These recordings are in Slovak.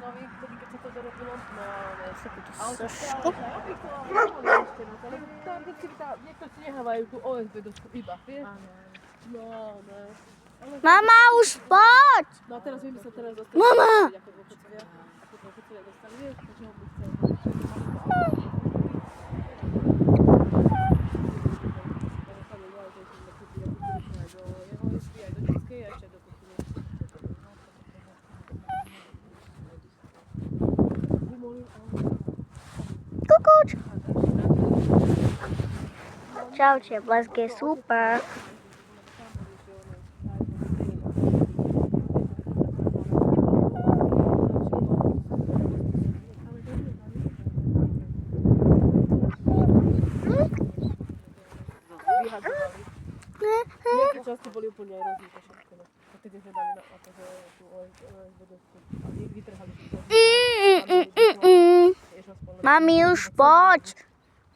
Vy, vtedy, keď sa to dorobilo, no, Sošku. tam vždycky niekto si nehávajú tú OSB dosku iba, vieš? No, no. Mama, už poď! No a teraz viem sa teraz dostať. Mama! Ako dôchodcovia dostali, vieš, čo on by chcel. Kukuč. Čaute, Blesk je super. Nejaké časti boli úplne rozbité všetko. A keď sme dali na akože tú OSB dosku a vytrhali Mami, už poď.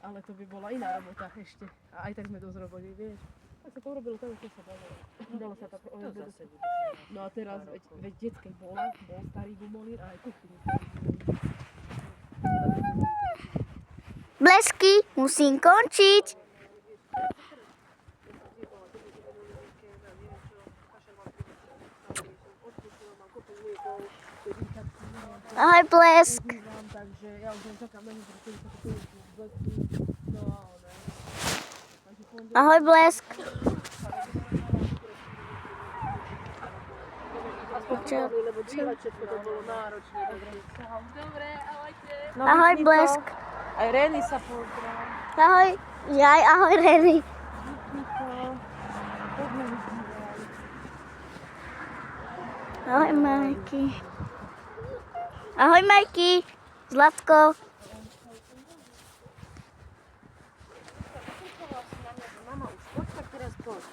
Ale to by bola iná robota ešte. A aj tak sme dosť robili, vieš. Tak sa to urobilo, to sa dalo. Dalo sa tak OSB dosku. No a teraz, veď detskej bol starý gumolír a aj kuchyni. Blesky, musím končiť. Ahoj, Blesk. Takže ja už len čakám na ňu, pretože sa to blesky. No a ona. Ahoj, Blesk. Lebo dvíhať všetko to bolo náročné. Dobre, ahojte. Ahoj, Blesk. Aj Reny sa pozdrav. Ahoj. Jaj, ahoj, Reny. Ahoj, Majky. Ahoj, Majky. Zlatko. Mama, už poď tak teraz poď.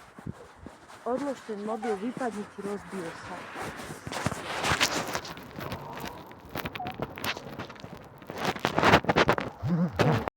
Odlož ten mobil, vypadni ti, rozbije sa.